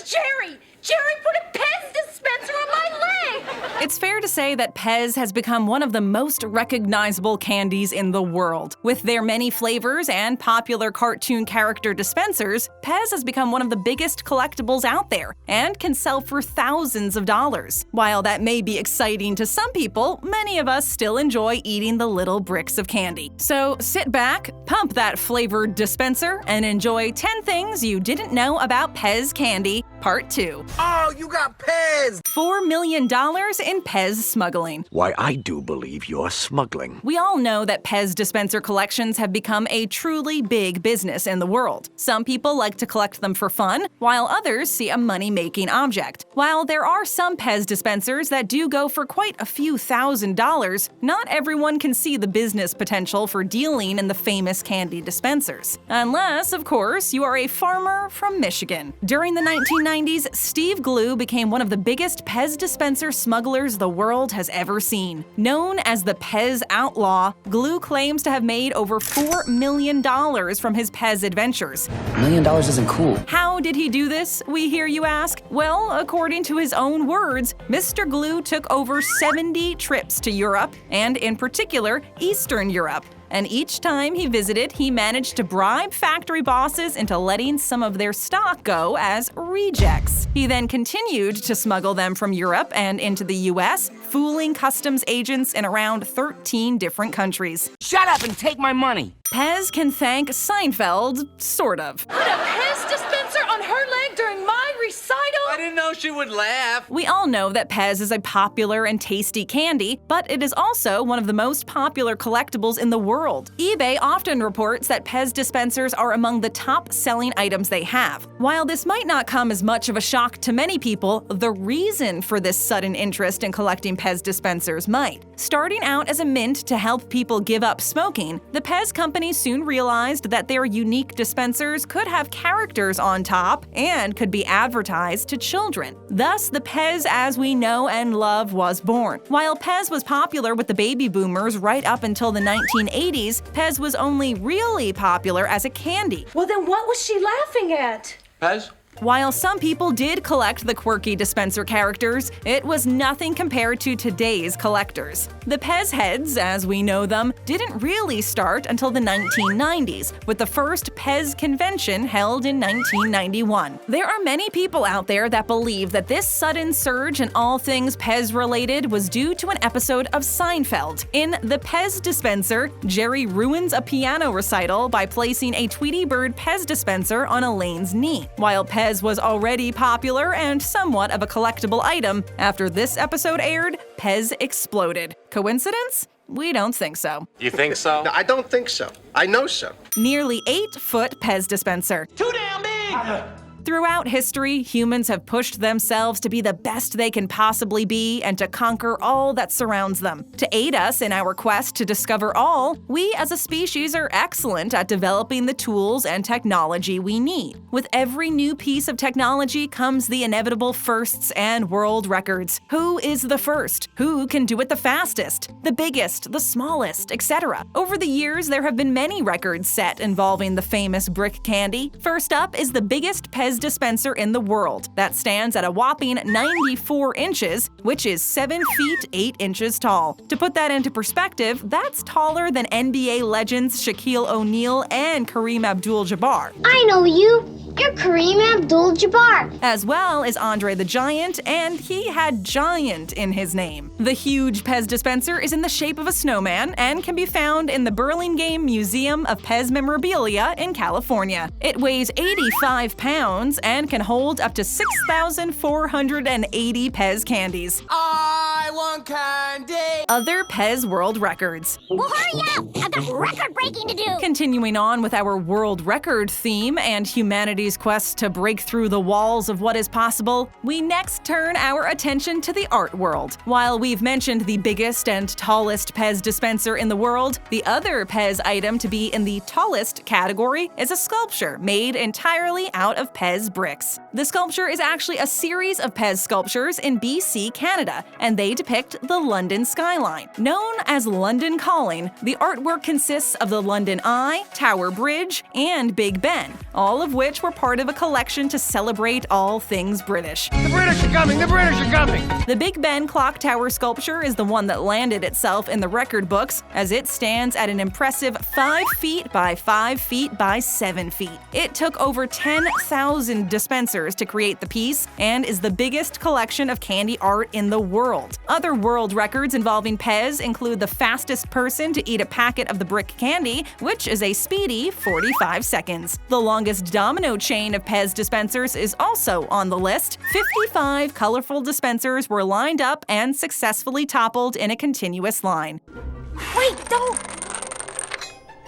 Jerry! Jerry put a PEZ dispenser on my leg! It's fair to say that PEZ has become one of the most recognizable candies in the world. With their many flavors and popular cartoon character dispensers, PEZ has become one of the biggest collectibles out there and can sell for thousands of dollars. While that may be exciting to some people, many of us still enjoy eating the little bricks of candy. So sit back, pump that flavored dispenser, and enjoy 10 things you didn't know about PEZ candy, Part 2. Oh, you got PEZ! $4 million in PEZ smuggling. Why, I do believe you're smuggling. We all know that PEZ dispenser collections have become a truly big business in the world. Some people like to collect them for fun, while others see a money-making object. While there are some PEZ dispensers that do go for quite a few $1,000s, not everyone can see the business potential for dealing in the famous candy dispensers. Unless, of course, you are a farmer from Michigan. During the 1990s, Steve Glue became one of the biggest PEZ dispenser smugglers the world has ever seen. Known as the PEZ Outlaw, Glue claims to have made over $4 million from his PEZ adventures. $1 million isn't cool. How did he do this, we hear you ask? Well, according to his own words, Mr. Glue took over 70 trips to Europe, and in particular, Eastern Europe. And each time he visited, he managed to bribe factory bosses into letting some of their stock go as rejects. He then continued to smuggle them from Europe and into the US, fooling customs agents in around 13 different countries. Shut up and take my money! PEZ can thank Seinfeld, sort of. Put a PEZ dispenser on her leg during my recital? I didn't know she would laugh. We all know that PEZ is a popular and tasty candy, but it is also one of the most popular collectibles in the world. eBay often reports that PEZ dispensers are among the top-selling items they have. While this might not come as much of a shock to many people, the reason for this sudden interest in collecting PEZ dispensers might. Starting out as a mint to help people give up smoking, the PEZ company soon realized that their unique dispensers could have characters on top and could be advertised to children. Thus, the PEZ as we know and love was born. While PEZ was popular with the baby boomers right up until the 1980s, PEZ was only really popular as a candy. Well, then what was she laughing at? PEZ? While some people did collect the quirky dispenser characters, it was nothing compared to today's collectors. The PEZ heads, as we know them, didn't really start until the 1990s, with the first PEZ convention held in 1991. There are many people out there that believe that this sudden surge in all things PEZ-related was due to an episode of Seinfeld. In The PEZ Dispenser, Jerry ruins a piano recital by placing a Tweety Bird PEZ dispenser on Elaine's knee. While PEZ was already popular and somewhat of a collectible item, after this episode aired, PEZ exploded. Coincidence? We don't think so. You think so? No, I don't think so. I know so. Nearly 8-foot PEZ dispenser. Too damn big! Throughout history, humans have pushed themselves to be the best they can possibly be and to conquer all that surrounds them. To aid us in our quest to discover all, we as a species are excellent at developing the tools and technology we need. With every new piece of technology comes the inevitable firsts and world records. Who is the first? Who can do it the fastest? The biggest, the smallest, etc. Over the years, there have been many records set involving the famous brick candy. First up is the biggest PEZ dispenser in the world. That stands at a whopping 94 inches, which is 7 feet 8 inches tall. To put that into perspective, that's taller than NBA legends Shaquille O'Neal and Kareem Abdul-Jabbar. I know you. You're Kareem Abdul-Jabbar. As well as Andre the Giant, and he had giant in his name. The huge PEZ dispenser is in the shape of a snowman and can be found in the Burlingame Museum of PEZ Memorabilia in California. It weighs 85 pounds and can hold up to 6,480 PEZ candies. I want candy! Other PEZ world records. Well, hurry up. I've got record breaking to do. Continuing on with our world record theme and humanity's quest to break through the walls of what is possible, we next turn our attention to the art world. While we've mentioned the biggest and tallest PEZ dispenser in the world, the other PEZ item to be in the tallest category is a sculpture made entirely out of PEZ bricks. The sculpture is actually a series of PEZ sculptures in BC, Canada, and they depict depict the London skyline. Known as London Calling, the artwork consists of the London Eye, Tower Bridge, and Big Ben, all of which were part of a collection to celebrate all things British. The British are coming! The British are coming! The Big Ben clock tower sculpture is the one that landed itself in the record books, as it stands at an impressive 5 feet by 5 feet by 7 feet. It took over 10,000 dispensers to create the piece and is the biggest collection of candy art in the world. Other world records involving PEZ include the fastest person to eat a packet of the brick candy, which is a speedy 45 seconds. The longest domino chain of PEZ dispensers is also on the list. 55 colorful dispensers were lined up and successfully toppled in a continuous line. Wait, don't!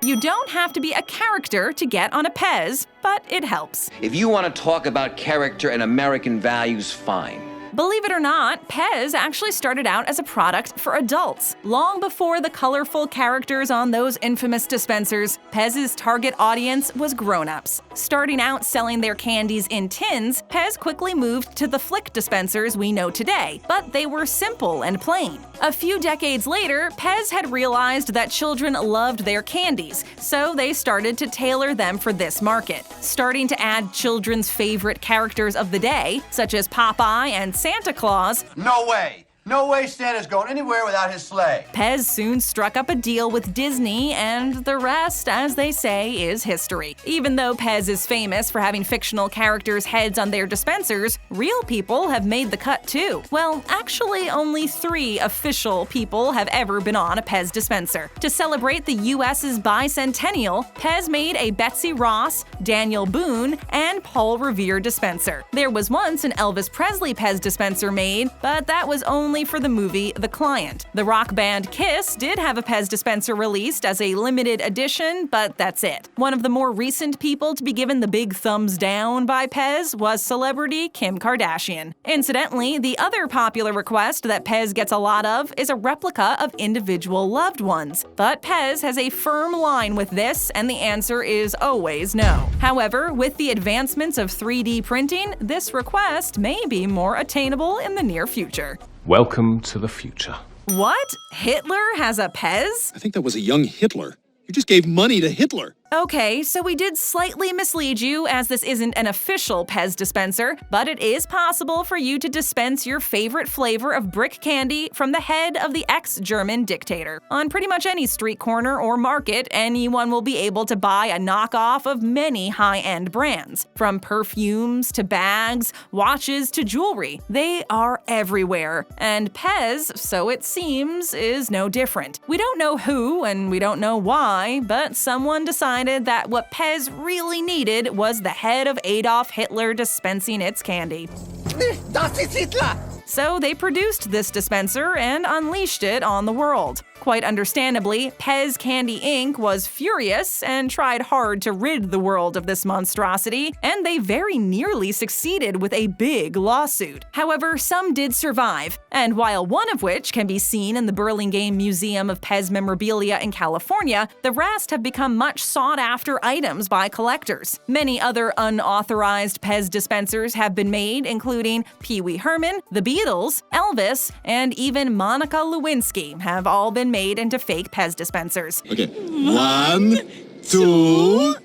You don't have to be a character to get on a PEZ, but it helps. If you want to talk about character and American values, fine. Believe it or not, PEZ actually started out as a product for adults. Long before the colorful characters on those infamous dispensers, PEZ's target audience was grown-ups. Starting out selling their candies in tins, PEZ quickly moved to the flick dispensers we know today, but they were simple and plain. A few decades later, PEZ had realized that children loved their candies, so they started to tailor them for this market, starting to add children's favorite characters of the day, such as Popeye and Santa Claus. No way! No way Santa's going anywhere without his sleigh. PEZ soon struck up a deal with Disney, and the rest, as they say, is history. Even though PEZ is famous for having fictional characters' heads on their dispensers, real people have made the cut too. Well, actually, only 3 official people have ever been on a PEZ dispenser. To celebrate the US's bicentennial, PEZ made a Betsy Ross, Daniel Boone, and Paul Revere dispenser. There was once an Elvis Presley PEZ dispenser made, but that was only for the movie The Client. The rock band Kiss did have a PEZ dispenser released as a limited edition, but that's it. One of the more recent people to be given the big thumbs down by PEZ was celebrity Kim Kardashian. Incidentally, the other popular request that PEZ gets a lot of is a replica of individual loved ones. But PEZ has a firm line with this, and the answer is always no. However, with the advancements of 3D printing, this request may be more attainable in the near future. Welcome to the future. What? Hitler has a PEZ? I think that was a young Hitler. You just gave money to Hitler. Okay, so we did slightly mislead you, as this isn't an official PEZ dispenser, but it is possible for you to dispense your favorite flavor of brick candy from the head of the ex-German dictator. On pretty much any street corner or market, anyone will be able to buy a knockoff of many high-end brands. From perfumes to bags, watches to jewelry, they are everywhere. And PEZ, so it seems, is no different. We don't know who and we don't know why, but someone decided that what PEZ really needed was the head of Adolf Hitler dispensing its candy. Das ist Hitler! So they produced this dispenser and unleashed it on the world. Quite understandably, PEZ Candy Inc. was furious and tried hard to rid the world of this monstrosity, and they very nearly succeeded with a big lawsuit. However, some did survive, and while one of which can be seen in the Burlingame Museum of PEZ Memorabilia in California, the rest have become much sought-after items by collectors. Many other unauthorized PEZ dispensers have been made, including Pee Wee Herman, the Beatles, Elvis, and even Monica Lewinsky have all been made into fake PEZ dispensers. Okay, 1, 2...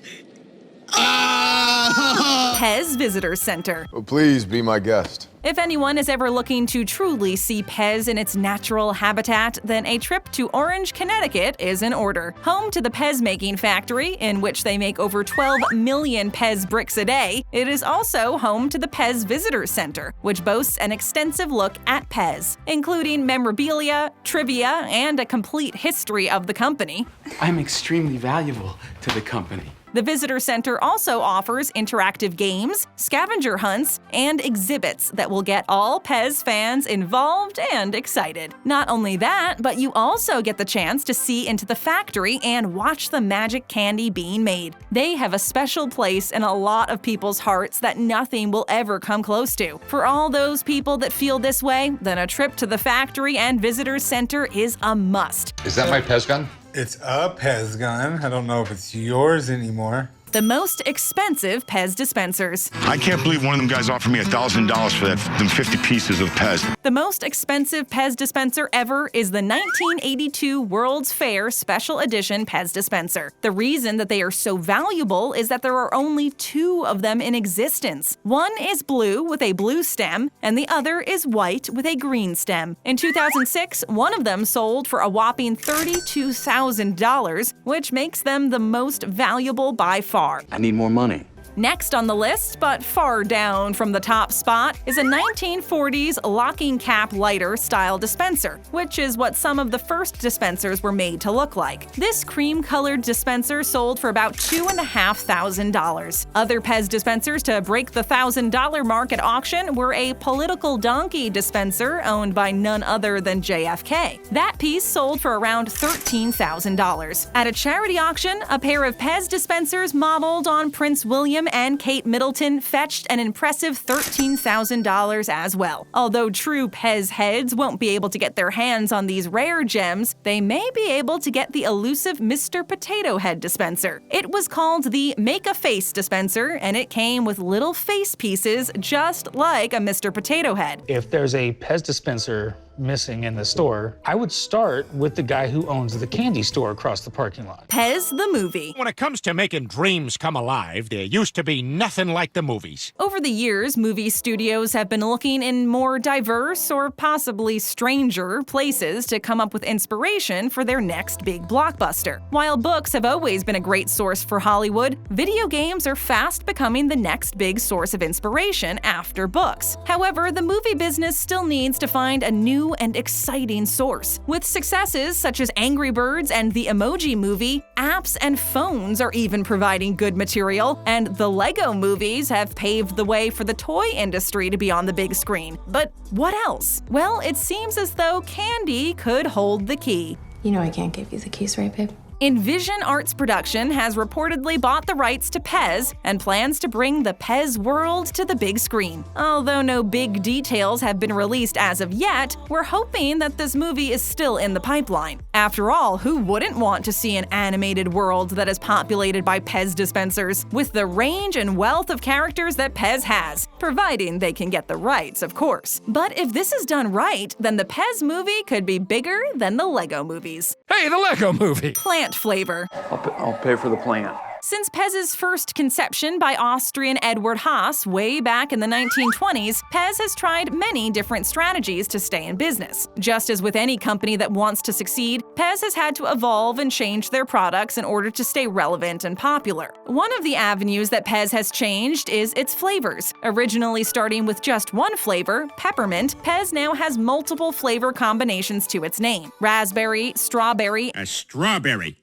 PEZ Visitors Center. Oh, please be my guest. If anyone is ever looking to truly see PEZ in its natural habitat, then a trip to Orange, Connecticut is in order. Home to the PEZ making factory, in which they make over 12 million PEZ bricks a day, it is also home to the PEZ Visitors Center, which boasts an extensive look at PEZ, including memorabilia, trivia, and a complete history of the company. I'm extremely valuable to the company. The Visitor Center also offers interactive games, scavenger hunts, and exhibits that will get all PEZ fans involved and excited. Not only that, but you also get the chance to see into the factory and watch the magic candy being made. They have a special place in a lot of people's hearts that nothing will ever come close to. For all those people that feel this way, then a trip to the factory and Visitor Center is a must. Is that my PEZ gun? It's a PEZ gun. I don't know if it's yours anymore. The most expensive PEZ dispensers. I can't believe one of them guys offered me $1,000 for them 50 pieces of PEZ. The most expensive PEZ dispenser ever is the 1982 World's Fair Special Edition PEZ dispenser. The reason that they are so valuable is that there are only 2 of them in existence. One is blue with a blue stem, and the other is white with a green stem. In 2006, one of them sold for a whopping $32,000, which makes them the most valuable by far. I need more money. Next on the list, but far down from the top spot, is a 1940s locking cap lighter style dispenser, which is what some of the first dispensers were made to look like. This cream-colored dispenser sold for about $2,500. Other PEZ dispensers to break the $1,000 mark at auction were a political donkey dispenser owned by none other than JFK. That piece sold for around $13,000. At a charity auction, a pair of PEZ dispensers modeled on Prince William and Kate Middleton fetched an impressive $13,000 as well. Although true PEZ heads won't be able to get their hands on these rare gems, they may be able to get the elusive Mr. Potato Head dispenser. It was called the Make-A-Face dispenser, and it came with little face pieces just like a Mr. Potato Head. If there's a PEZ dispenser missing in the store, I would start with the guy who owns the candy store across the parking lot. PEZ The Movie. When it comes to making dreams come alive, there used to be nothing like the movies. Over the years, movie studios have been looking in more diverse or possibly stranger places to come up with inspiration for their next big blockbuster. While books have always been a great source for Hollywood, video games are fast becoming the next big source of inspiration after books. However, the movie business still needs to find a new and exciting source. With successes such as Angry Birds and the Emoji Movie, apps and phones are even providing good material, and the Lego movies have paved the way for the toy industry to be on the big screen. But what else? Well, it seems as though candy could hold the key. You know I can't give you the keys, right, babe? Envision Arts Production has reportedly bought the rights to PEZ and plans to bring the PEZ world to the big screen. Although no big details have been released as of yet, we're hoping that this movie is still in the pipeline. After all, who wouldn't want to see an animated world that is populated by PEZ dispensers, with the range and wealth of characters that PEZ has, providing they can get the rights, of course. But if this is done right, then the PEZ movie could be bigger than the Lego movies. Hey, the Lego movie! Plant flavor. I'll pay for the plant. Since PEZ's first conception by Austrian Edward Haas way back in the 1920s, PEZ has tried many different strategies to stay in business. Just as with any company that wants to succeed, PEZ has had to evolve and change their products in order to stay relevant and popular. One of the avenues that PEZ has changed is its flavors. Originally starting with just one flavor, peppermint, PEZ now has multiple flavor combinations to its name. Raspberry, strawberry, A strawberry.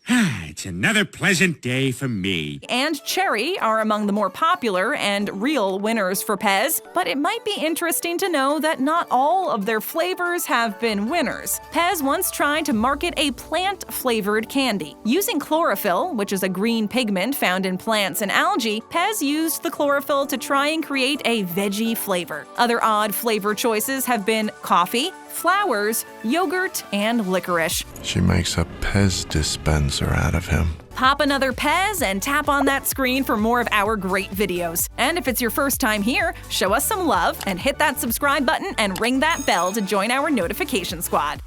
It's another pleasant day for me. And cherry are among the more popular and real winners for PEZ, but it might be interesting to know that not all of their flavors have been winners. PEZ once tried to market a plant-flavored candy. Using chlorophyll, which is a green pigment found in plants and algae, PEZ used the chlorophyll to try and create a veggie flavor. Other odd flavor choices have been coffee, flowers, yogurt, and licorice. She makes a PEZ dispenser out of him. Pop another PEZ and tap on that screen for more of our great videos. And if it's your first time here, show us some love and hit that subscribe button and ring that bell to join our notification squad.